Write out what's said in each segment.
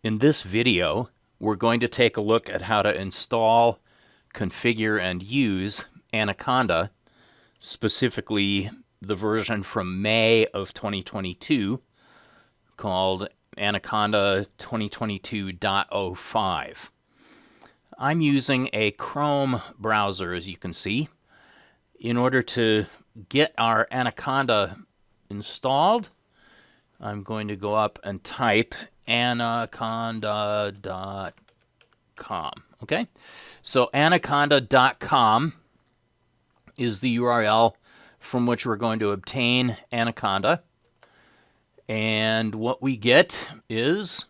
In this video, we're going to take a look at how to install, configure, and use Anaconda, specifically the version from May of 2022 called Anaconda 2022.05. I'm using a Chrome browser, as you can see. In order to get our Anaconda installed, I'm going to go up and type anaconda.com. Okay? So anaconda.com is the URL from which we're going to obtain Anaconda. And what we get is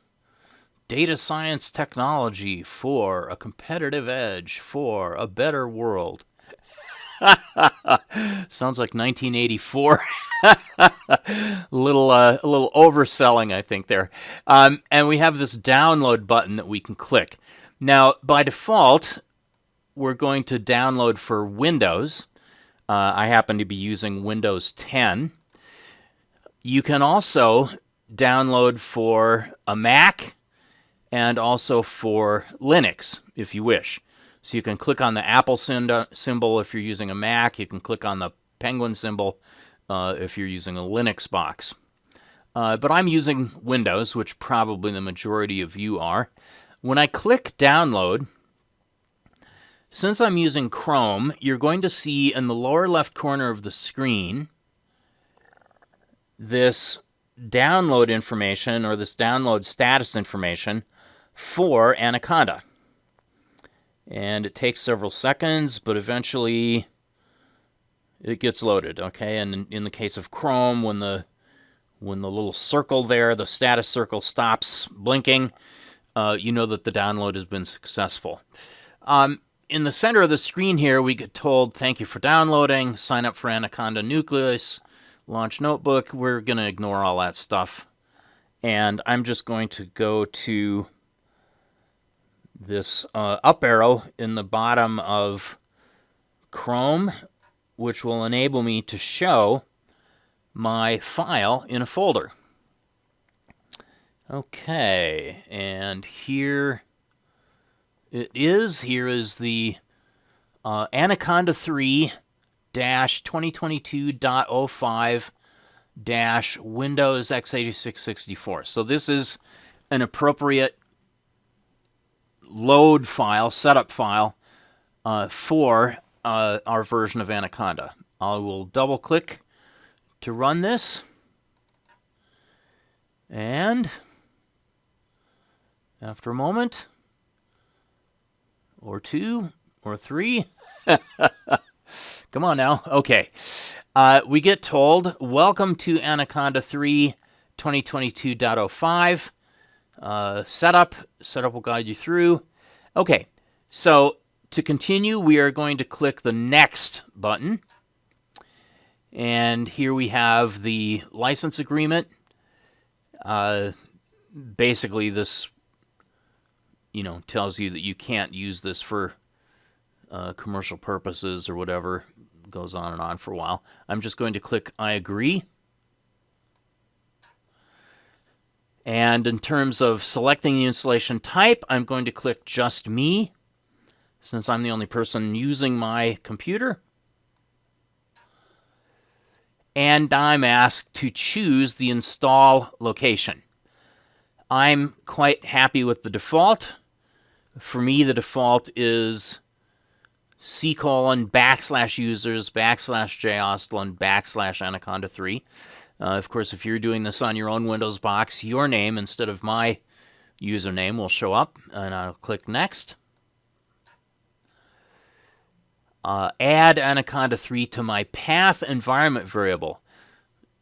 data science technology for a competitive edge for a better world. Sounds like 1984. a little overselling, I think, there. And we have this download button that we can click. Now, by default, we're going to download for Windows. I happen to be using Windows 10. You can also download for a Mac and also for Linux, if you wish. So you can click on the Apple symbol if you're using a Mac. You can click on the penguin symbol if you're using a Linux box. But I'm using Windows, which probably the majority of you are. When I click download, since I'm using Chrome, you're going to see in the lower left corner of the screen this download information, or this download status information for Anaconda. And it takes several seconds, but eventually it gets loaded, okay? And in the case of Chrome, when the little circle there, the status circle, stops blinking, you know that the download has been successful. In the center of the screen here, we get told, thank you for downloading, sign up for Anaconda Nucleus, launch notebook. We're going to ignore all that stuff. And I'm just going to go to this up arrow in the bottom of Chrome, which will enable me to show my file in a folder. Okay, and here it is. Here is the Anaconda 3-2022.05-Windows x86-64. So this is an appropriate load file, setup file, for our version of Anaconda. I will double click to run this, and after a moment or two or three, come on now, okay, we get told, welcome to Anaconda 3-2022.05. Setup will guide you through. Okay, so to continue, we are going to click the Next button. And here we have the license agreement. Basically, this, tells you that you can't use this for commercial purposes or whatever. It goes on and on for a while. I'm just going to click I agree. And in terms of selecting the installation type, I'm going to click Just Me, since I'm the only person using my computer. And I'm asked to choose the install location. I'm quite happy with the default. For me, the default is c:\users\Anaconda 3. Of course, if you're doing this on your own Windows box, your name instead of my username will show up, and I'll click Next. Add Anaconda 3 to my path environment variable.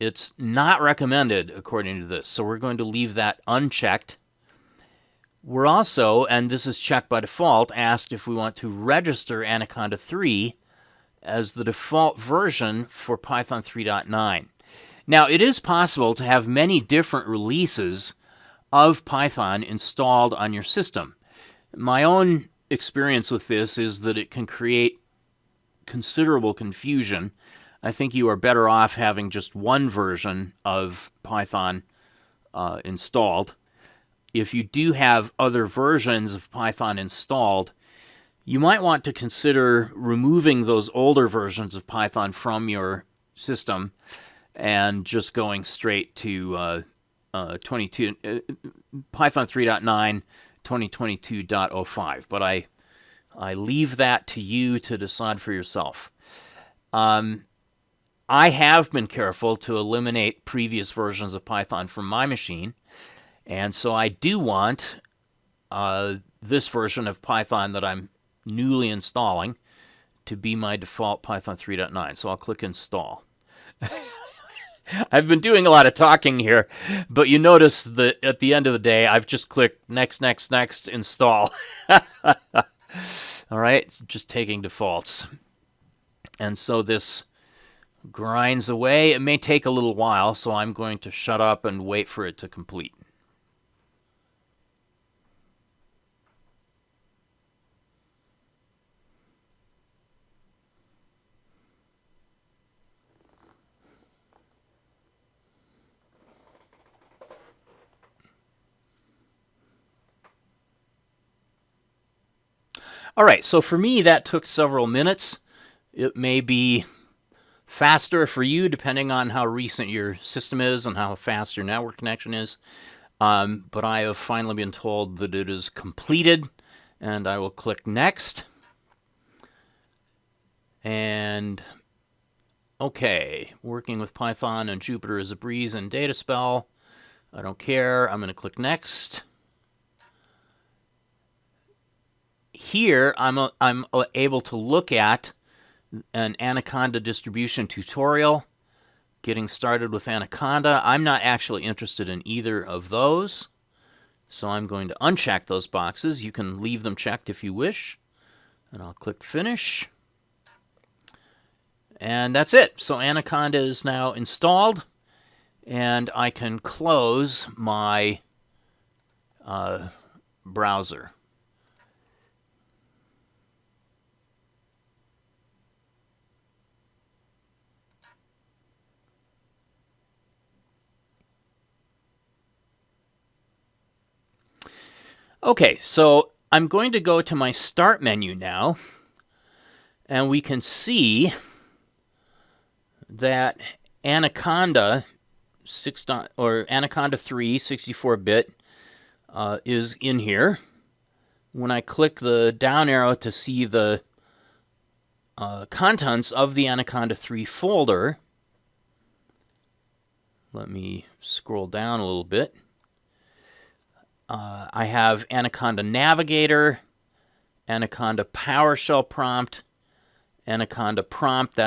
It's not recommended according to this, so we're going to leave that unchecked. We're also, and this is checked by default, asked if we want to register Anaconda 3 as the default version for Python 3.9. Now, it is possible to have many different releases of Python installed on your system. My own experience with this is that it can create considerable confusion. I think you are better off having just one version of Python installed. if you do have other versions of Python installed, you might want to consider removing those older versions of Python from your system and just going straight to 22 Python 3.9 2022.05. But I leave that to you to decide for yourself. I have been careful to eliminate previous versions of Python from my machine, and so I do want this version of Python that I'm newly installing to be my default Python 3.9. So I'll click Install. I've been doing a lot of talking here, but you notice that at the end of the day, I've just clicked Next, Next, Next, Install. All right, it's just taking defaults. And so this grinds away. It may take a little while, so I'm going to shut up and wait for it to complete. All right, so for me, that took several minutes. It may be faster for you, depending on how recent your system is and how fast your network connection is. But I have finally been told that it is completed, and I will click Next. And okay, working with Python and Jupyter is a breeze and Dataspell. I don't care. I'm going to click Next. Here, I'm able to look at an Anaconda distribution tutorial, getting started with Anaconda. I'm not actually interested in either of those, so I'm going to uncheck those boxes. You can leave them checked if you wish, and I'll click Finish. And that's it. So Anaconda is now installed, and I can close my browser. Okay, so I'm going to go to my Start menu now, and we can see that Anaconda Anaconda 3 64-bit is in here. When I click the down arrow to see the contents of the Anaconda 3 folder, let me scroll down a little bit. I have Anaconda Navigator, Anaconda PowerShell prompt, Anaconda prompt.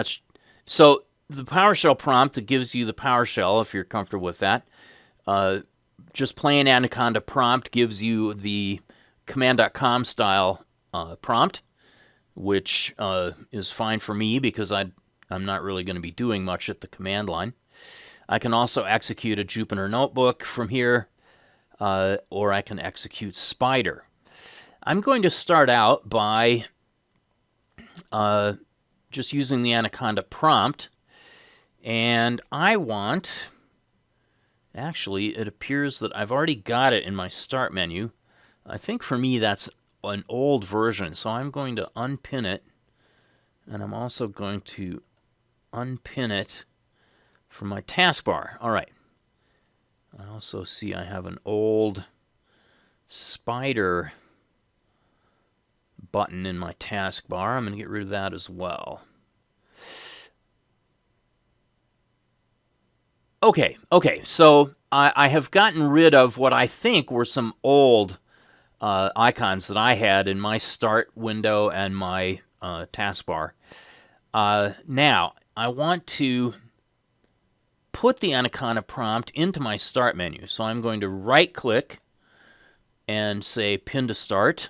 So the PowerShell prompt, it gives you the PowerShell if you're comfortable with that. Just plain Anaconda prompt gives you the command.com style prompt, which is fine for me because I'm not really going to be doing much at the command line. I can also execute a Jupyter notebook from here. Or I can execute Spyder. I'm going to start out by just using the Anaconda prompt, and I want, actually, it appears that I've already got it in my Start menu. I think for me that's an old version, so I'm going to unpin it, and I'm also going to unpin it from my taskbar. All right. I also see I have an old Spyder button in my taskbar. I'm going to get rid of that as well. Okay, so I have gotten rid of what I think were some old icons that I had in my Start window and my taskbar. Now, I want to put the Anaconda prompt into my Start menu. So I'm going to right-click and say Pin to Start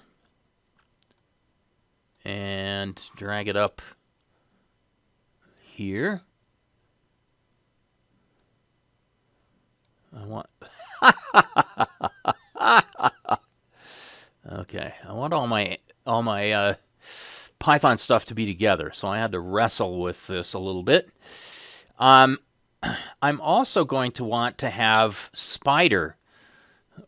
and drag it up here. I want okay, I want all my Python stuff to be together, so I had to wrestle with this a little bit. I'm also going to want to have Spyder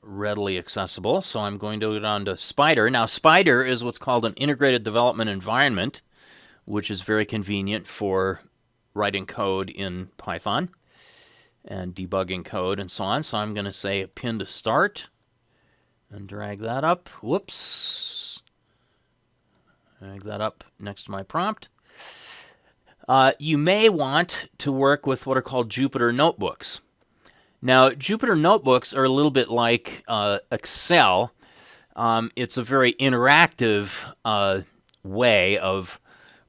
readily accessible. So I'm going to go down to Spyder. Now, Spyder is what's called an integrated development environment, which is very convenient for writing code in Python and debugging code and so on. So I'm going to say pin to start and drag that up. Whoops. Drag that up next to my prompt. You may want to work with what are called Jupyter notebooks. Now, Jupyter notebooks are a little bit like Excel. It's a very interactive way of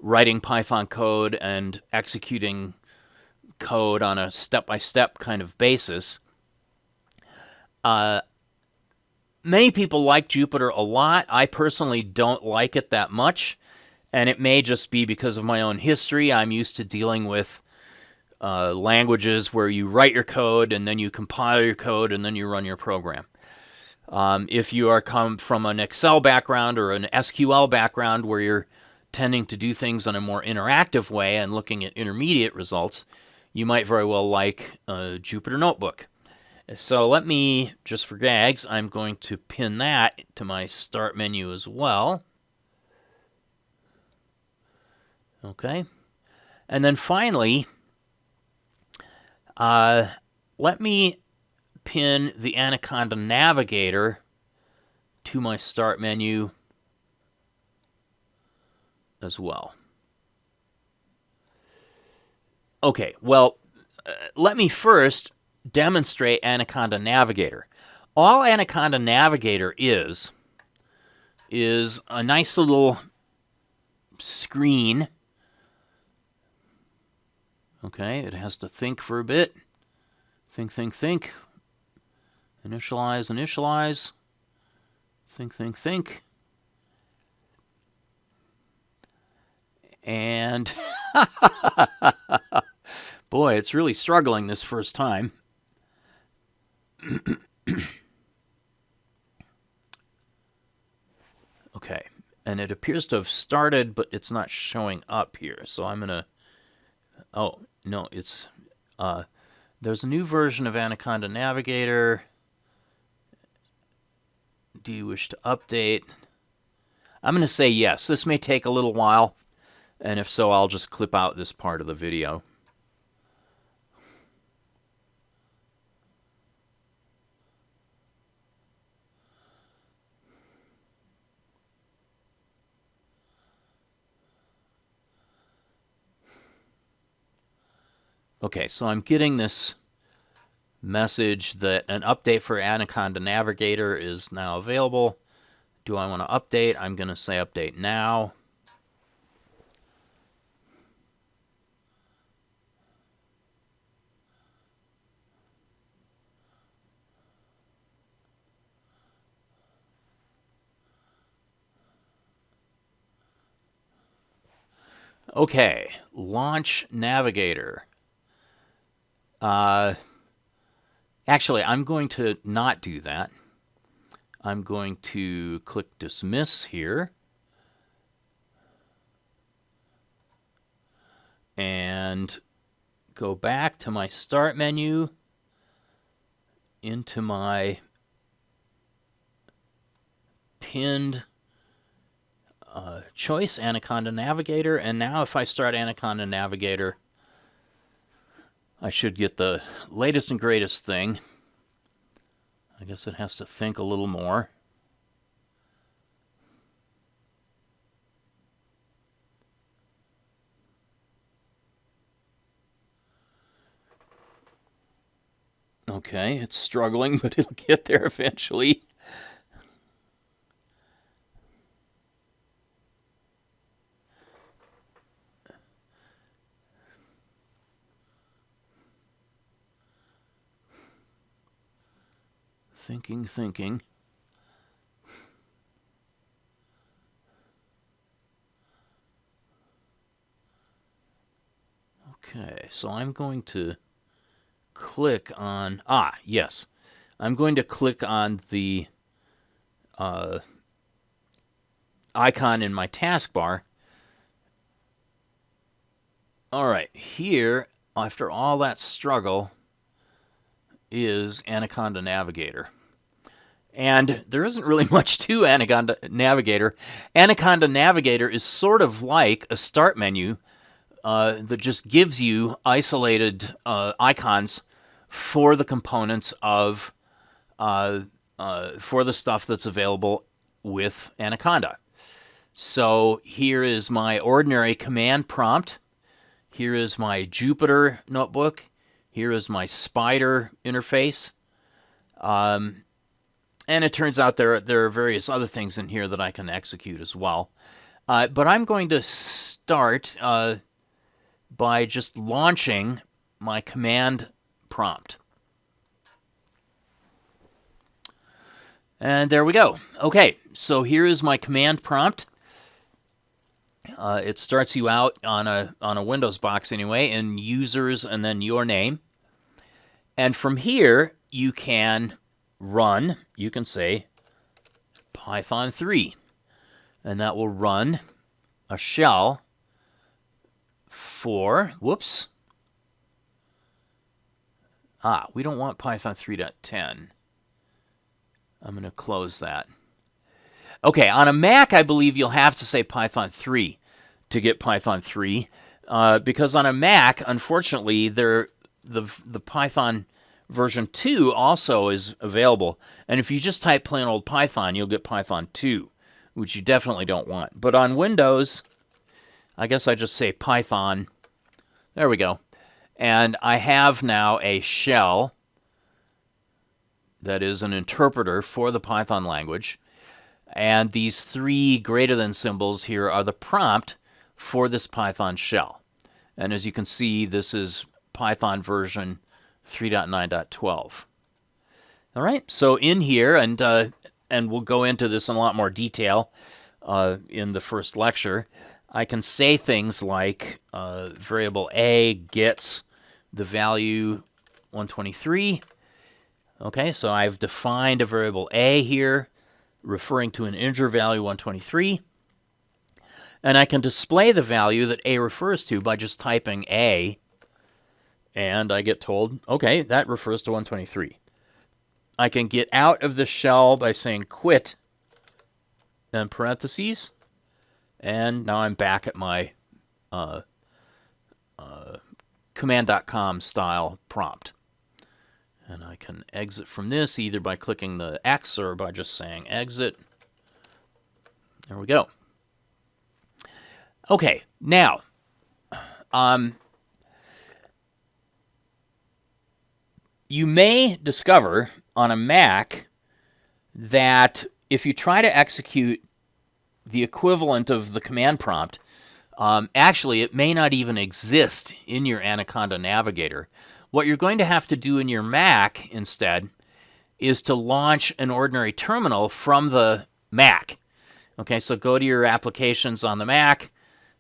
writing Python code and executing code on a step-by-step kind of basis. Many people like Jupyter a lot. I personally don't like it that much, and it may just be because of my own history. I'm used to dealing with languages where you write your code and then you compile your code and then you run your program. If you are come from an Excel background or an SQL background where you're tending to do things in a more interactive way and looking at intermediate results, you might very well like a Jupyter Notebook. So let me, just for gags, I'm going to pin that to my start menu as well. Okay. And then finally, let me pin the Anaconda Navigator to my start menu as well. Okay, well, let me first demonstrate Anaconda Navigator. All Anaconda Navigator is a nice little screen. Okay, it has to think for a bit. Think. Initialize. Think. And boy, it's really struggling this first time. Okay, and it appears to have started, but it's not showing up here. So I'm gonna. Oh no, it's there's a new version of Anaconda Navigator. Do you wish to update? I'm gonna say yes. This may take a little while, and if so, I'll just clip out this part of the video. Okay, so I'm getting this message that an update for Anaconda Navigator is now available. Do I want to update? I'm going to say update now. Okay, launch Navigator. Actually, I'm going to not do that. I'm going to click dismiss here. And go back to my start menu, into my pinned choice, Anaconda Navigator. And now if I start Anaconda Navigator, I should get the latest and greatest thing. I guess it has to think a little more. Okay, it's struggling, but it'll get there eventually. Thinking. Okay, so I'm going to click on, yes. I'm going to click on the icon in my taskbar. All right, here, after all that struggle, is Anaconda Navigator. And there isn't really much to Anaconda Navigator. Anaconda Navigator is sort of like a start menu that just gives you isolated icons for the components of for the stuff that's available with Anaconda. So here is my ordinary command prompt. Here is my Jupyter notebook. Here is my Spyder interface. And it turns out there are various other things in here that I can execute as well. But I'm going to start by just launching my command prompt. And there we go. Okay, so here is my command prompt. It starts you out on a Windows box anyway, in users and then your name. And from here, you can run, you can say Python 3, and that will run a shell for, whoops, we don't want Python 3.10. I'm going to close that. Okay, on a Mac, I believe you'll have to say Python 3 to get Python 3, because on a Mac, unfortunately, the Python version 2 also is available. And if you just type plain old Python, you'll get Python 2, which you definitely don't want. But on Windows, I guess I just say Python. There we go. And I have now a shell that is an interpreter for the Python language. And these three greater than symbols here are the prompt for this Python shell. And as you can see, this is Python version 3.9.12. All right, so in here, and we'll go into this in a lot more detail in the first lecture, I can say things like variable a gets the value 123. Okay, so I've defined a variable a here, referring to an integer value 123. And I can display the value that a refers to by just typing a, and I get told, okay, that refers to 123. I can get out of the shell by saying quit, and parentheses, and now I'm back at my command.com style prompt. And I can exit from this either by clicking the X or by just saying exit. There we go. Okay, now, you may discover on a Mac that if you try to execute the equivalent of the command prompt, actually it may not even exist in your Anaconda Navigator. What you're going to have to do in your Mac instead is to launch an ordinary terminal from the Mac. Okay, so go to your applications on the Mac,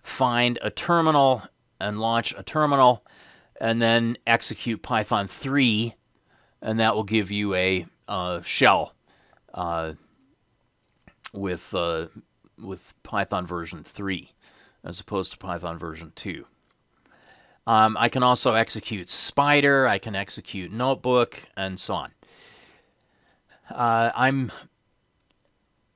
find a terminal and launch a terminal, and then execute Python 3, and that will give you a shell with Python version 3 as opposed to Python version 2. I can also execute Spyder, I can execute Notebook, and so on. I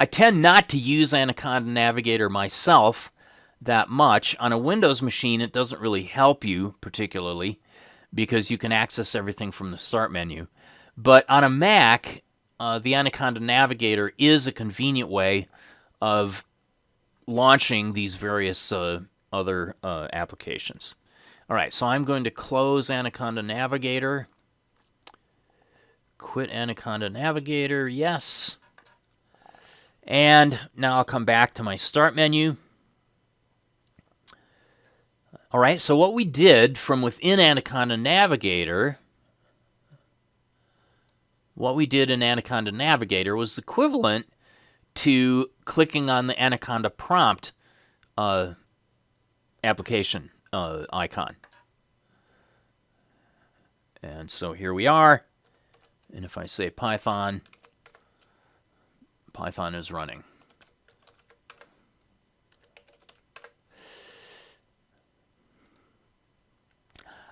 tend not to use Anaconda Navigator myself that much. On a Windows machine, it doesn't really help you particularly because you can access everything from the Start menu. But on a Mac, the Anaconda Navigator is a convenient way of launching these various other applications. All right, so I'm going to close Anaconda Navigator. Quit Anaconda Navigator, yes. And now I'll come back to my Start menu. All right, so what we did from within Anaconda Navigator, what we did in Anaconda Navigator was equivalent to clicking on the Anaconda prompt application icon. And so here we are. And if I say Python, Python is running.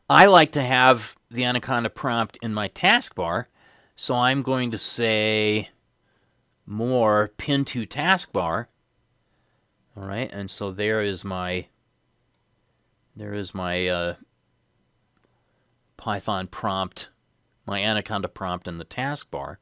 I like to have the Anaconda prompt in my taskbar, so I'm going to say more pin to taskbar. All right, and so there is my Python prompt, my Anaconda prompt in the taskbar.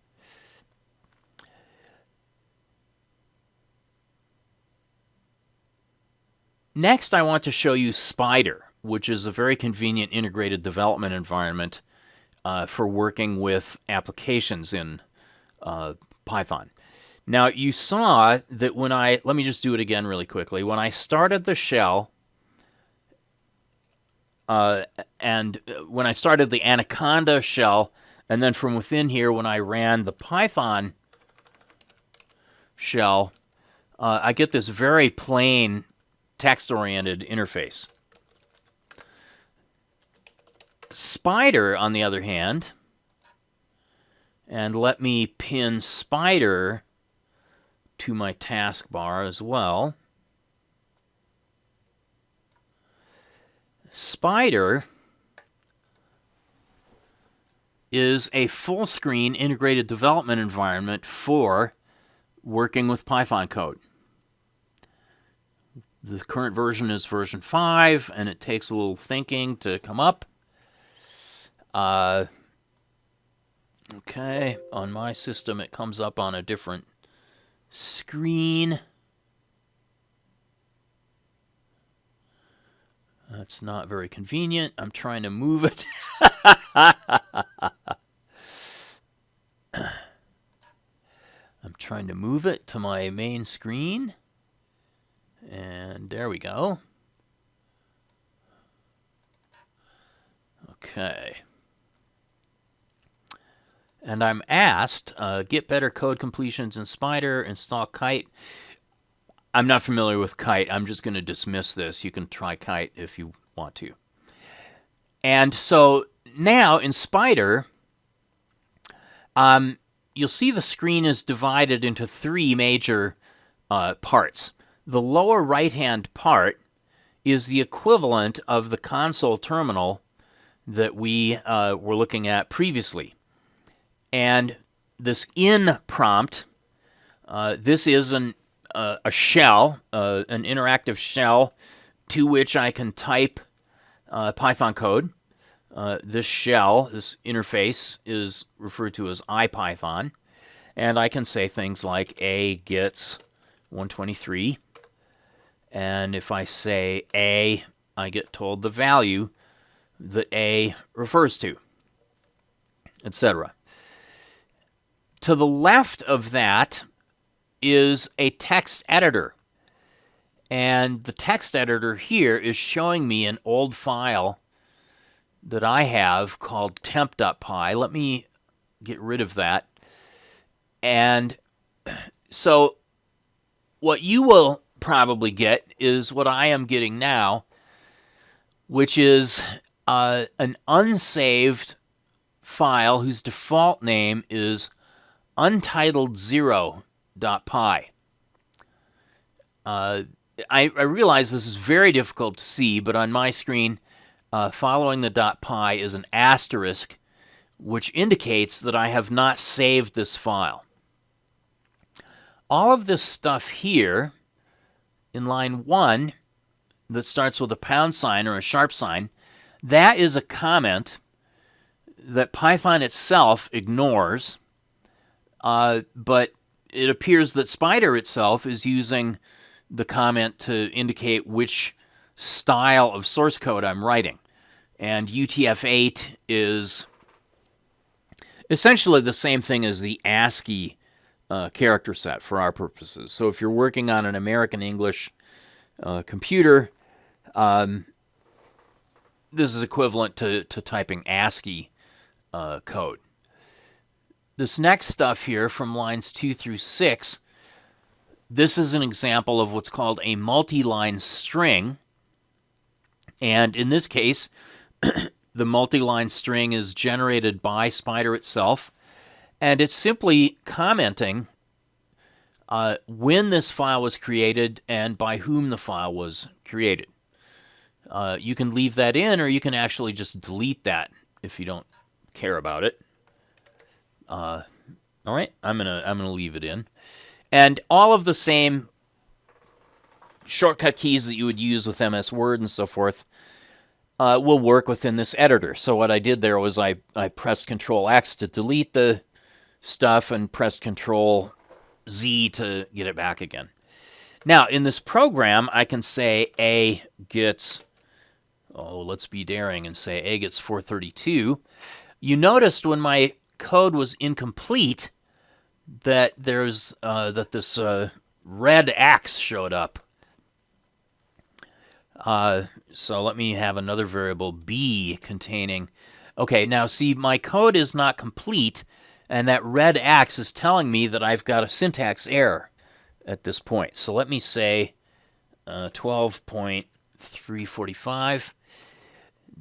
Next, I want to show you Spyder, which is a very convenient integrated development environment for working with applications in Python. Now, you saw that when let me just do it again really quickly. When I started the shell, and when I started the Anaconda shell, and then from within here, when I ran the Python shell, I get this very plain text-oriented interface. Spyder, on the other hand, and let me pin Spyder to my taskbar as well. Spyder is a full-screen integrated development environment for working with Python code. The current version is version 5, and it takes a little thinking to come up. Okay, on my system it comes up on a different screen. That's not very convenient. I'm trying to move it. I'm trying to move it to my main screen. And there we go. Okay. And I'm asked, get better code completions in Spyder, install Kite. I'm not familiar with Kite. I'm just going to dismiss this. You can try Kite if you want to. And so now in Spyder, you'll see the screen is divided into 3 major parts. The lower right-hand part is the equivalent of the console terminal that we were looking at previously. And this in prompt, this is a shell, an interactive shell to which I can type Python code. This shell, this interface, is referred to as IPython. And I can say things like A gets 123. And if I say A, I get told the value that A refers to, etc. To the left of that is a text editor. And the text editor here is showing me an old file that I have called temp.py. Let me get rid of that. And so what you will probably get is what I am getting now, which is an unsaved file whose default name is untitled0.py. I realize this is very difficult to see, but on my screen, following the .py is an asterisk, which indicates that I have not saved this file. All of this stuff here in line 1 that starts with a pound sign or a sharp sign, that is a comment that Python itself ignores, but it appears that Spyder itself is using the comment to indicate which style of source code I'm writing. And UTF-8 is essentially the same thing as the ASCII character set for our purposes. So if you're working on an American English computer, this is equivalent to typing ASCII code. This next stuff here from lines 2 through 6, this is an example of what's called a multi-line string. And in this case, the multi-line string is generated by Spyder itself. And it's simply commenting when this file was created and by whom the file was created. You can leave that in, or you can actually just delete that if you don't care about it. All right, I'm gonna leave it in, and all of the same shortcut keys that you would use with MS Word and so forth will work within this editor. So what I did there was I pressed Control X to delete the stuff and pressed Control Z to get it back again. Now in this program, I can say A gets, let's be daring and say A gets 432. You noticed when my code was incomplete that there's this red X showed up. So let me have another variable B containing. Okay, now see, my code is not complete, and that red X is telling me that I've got a syntax error at this point. So let me say 12.345.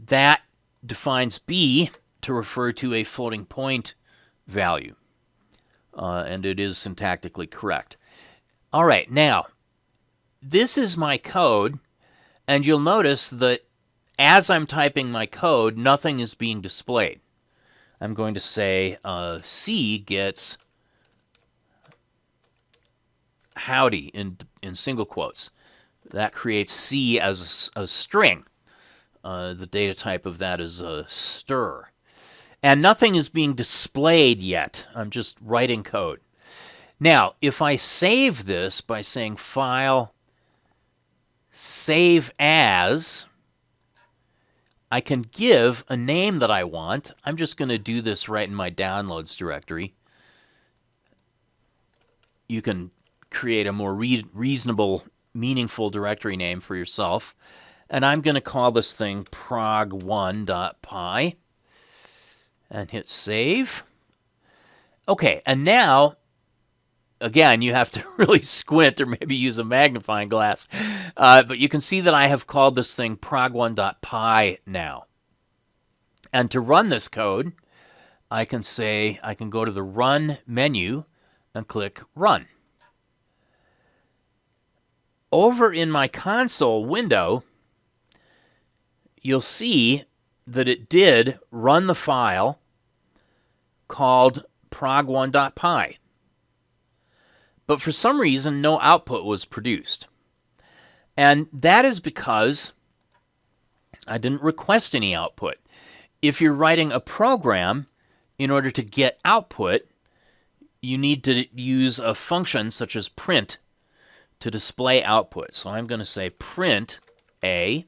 That defines B to refer to a floating point value, and it is syntactically correct. All right, now this is my code, and you'll notice that as I'm typing my code, nothing is being displayed. I'm going to say C gets howdy in single quotes. That creates C as a string. The data type of that is a stir. And nothing is being displayed yet. I'm just writing code. Now, if I save this by saying File, Save As, I can give a name that I want. I'm just going to do this right in my Downloads directory. You can create a more reasonable, meaningful directory name for yourself. And I'm going to call this thing prog1.py and hit save. Okay, and now, again, you have to really squint or maybe use a magnifying glass. But you can see that I have called this thing prog1.py now. And to run this code, I can go to the Run menu and click Run. Over in my console window, you'll see that it did run the file called prog1.py. But for some reason, no output was produced. And that is because I didn't request any output. If you're writing a program, in order to get output, you need to use a function such as print to display output. So I'm going to say print A,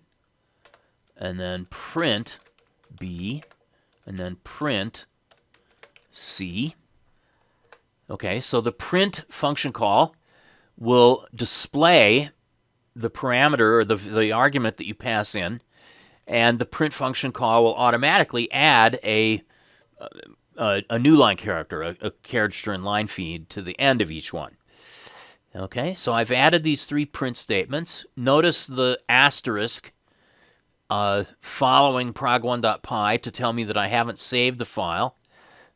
and then print B, and then print C. Okay, so the print function call will display the parameter or the argument that you pass in, and the print function call will automatically add a new line character, a carriage turn line feed to the end of each one. Okay, so I've added these three print statements. Notice the asterisk following prog1.py to tell me that I haven't saved the file.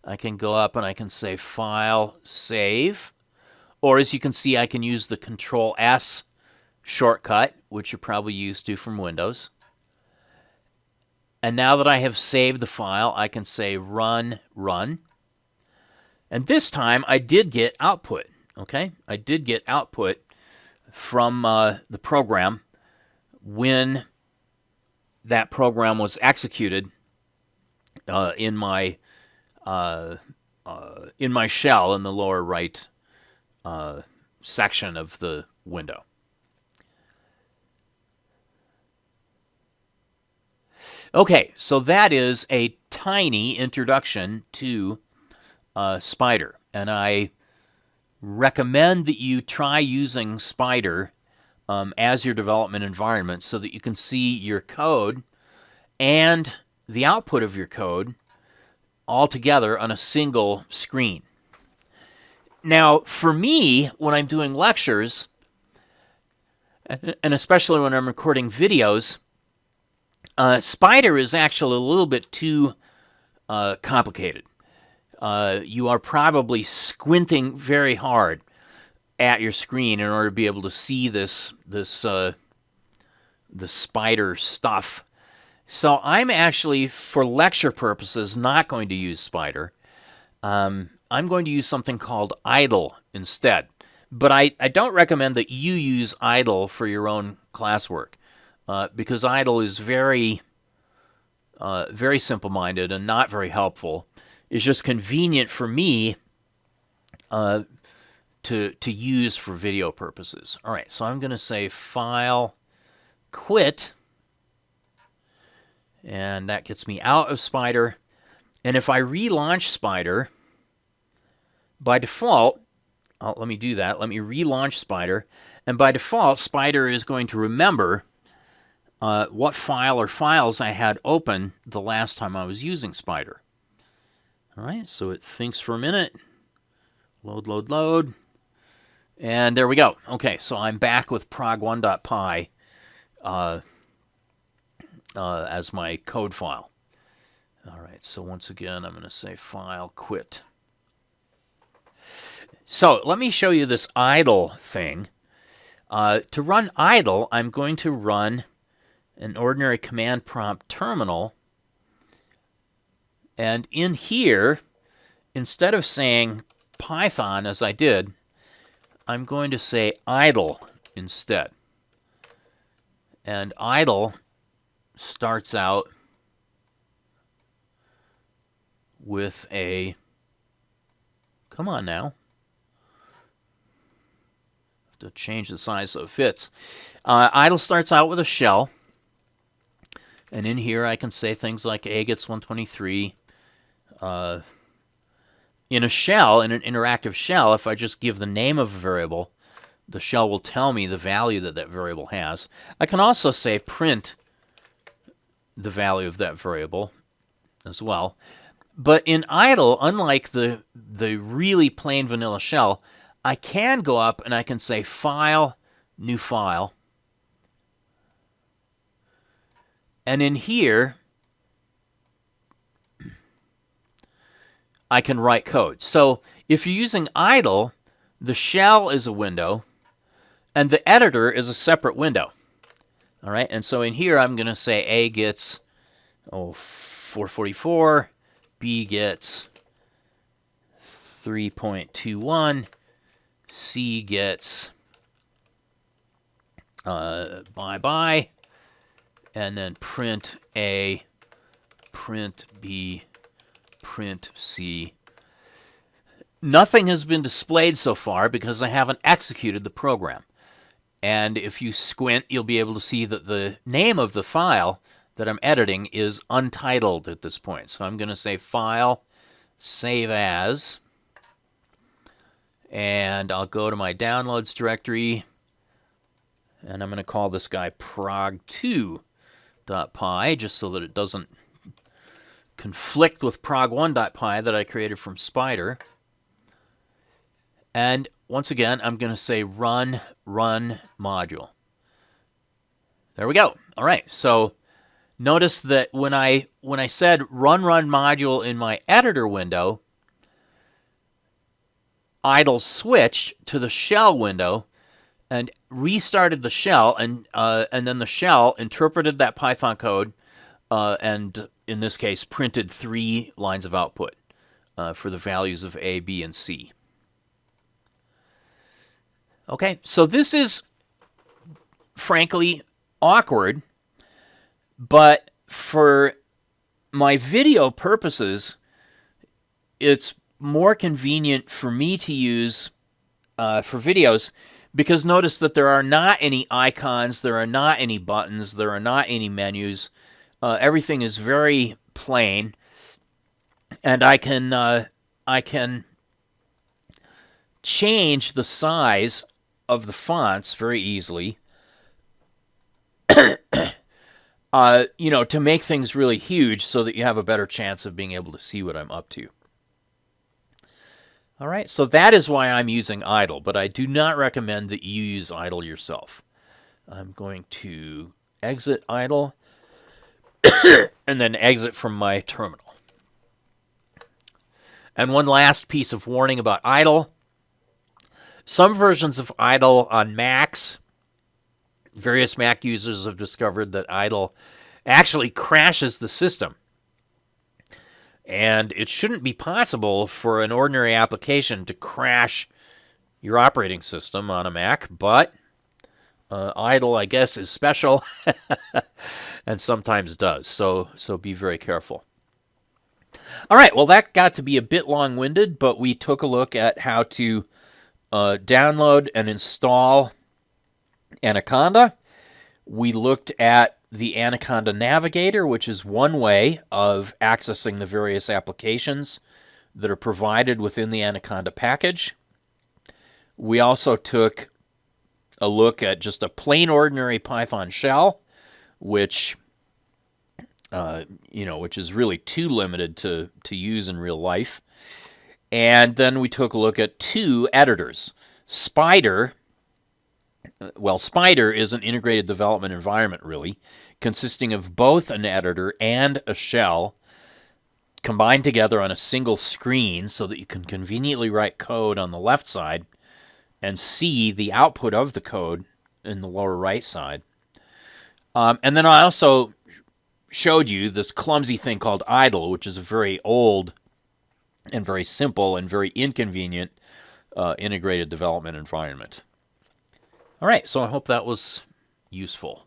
I can go up and I can say File, Save. Or as you can see, I can use the Control S shortcut, which you're probably used to from Windows. And now that I have saved the file, I can say Run, Run. And this time, I did get output. Okay, I did get output from the program when that program was executed in my shell in the lower right section of the window. Okay, so that is a tiny introduction to Spyder, and I recommend that you try using Spyder as your development environment so that you can see your code and the output of your code all together on a single screen. Now, for me, when I'm doing lectures, and especially when I'm recording videos, Spyder is actually a little bit too complicated. You are probably squinting very hard at your screen in order to be able to see the Spyder stuff. So I'm actually, for lecture purposes, not going to use Spyder. I'm going to use something called idle instead. But I don't recommend that you use idle for your own classwork because idle is very simple-minded and not very helpful. It's just convenient for me to use for video purposes. All right, so I'm going to say File, Quit, and that gets me out of Spyder. And if I relaunch Spyder, by default, let me do that. Let me relaunch Spyder, and by default, Spyder is going to remember what file or files I had open the last time I was using Spyder. All right, so it thinks for a minute. Load, load, load. And there we go. Okay, so I'm back with prog1.py as my code file. All right, so once again, I'm going to say File, Quit. So let me show you this idle thing. To run idle, I'm going to run an ordinary command prompt terminal. And in here, instead of saying Python as I did, I'm going to say idle instead. And idle starts out with a, come on now, have to change the size so it fits. Idle starts out with a shell. And in here I can say things like A gets 123. In a shell, in an interactive shell, if I just give the name of a variable, the shell will tell me the value that that variable has. I can also say print the value of that variable as well. But in idle, unlike the really plain vanilla shell, I can go up and I can say File, New File. And in here, I can write code. So if you're using idle, the shell is a window, and the editor is a separate window. All right, and so in here, I'm going to say A gets 444, B gets 3.21, C gets bye-bye, and then print A, print B, print C. Nothing has been displayed so far because I haven't executed the program. And if you squint, you'll be able to see that the name of the file that I'm editing is untitled at this point. So I'm going to say File, Save As, and I'll go to my Downloads directory, and I'm going to call this guy prog2.py just so that it doesn't conflict with prog1.py that I created from Spyder. And once again, I'm going to say run module. There we go. All right. So notice that when I said run module in my editor window, idle switched to the shell window and restarted the shell, and then the shell interpreted that Python code and in this case printed 3 lines of output for the values of A, B, and C. Okay, so this is frankly awkward, but for my video purposes, it's more convenient for me to use for videos because notice that there are not any icons, there are not any buttons, there are not any menus. Everything is very plain, and I can change the size of the fonts very easily, to make things really huge so that you have a better chance of being able to see what I'm up to. All right, so that is why I'm using idle, but I do not recommend that you use idle yourself. I'm going to exit idle and then exit from my terminal. And one last piece of warning about idle. Some versions of idle on Macs, various Mac users have discovered that idle actually crashes the system. And it shouldn't be possible for an ordinary application to crash your operating system on a Mac, but IDLE, I guess, is special and sometimes does. So be very careful. All right, well, that got to be a bit long-winded, but we took a look at how to download and install Anaconda. We looked at the Anaconda Navigator, which is one way of accessing the various applications that are provided within the Anaconda package. We also took a look at just a plain ordinary Python shell, which which is really too limited to use in real life. And then we took a look at two editors. Spyder is an integrated development environment, really, consisting of both an editor and a shell combined together on a single screen so that you can conveniently write code on the left side and see the output of the code in the lower right side. And then I also showed you this clumsy thing called IDLE, which is a very old and very simple and very inconvenient integrated development environment. All right, so I hope that was useful.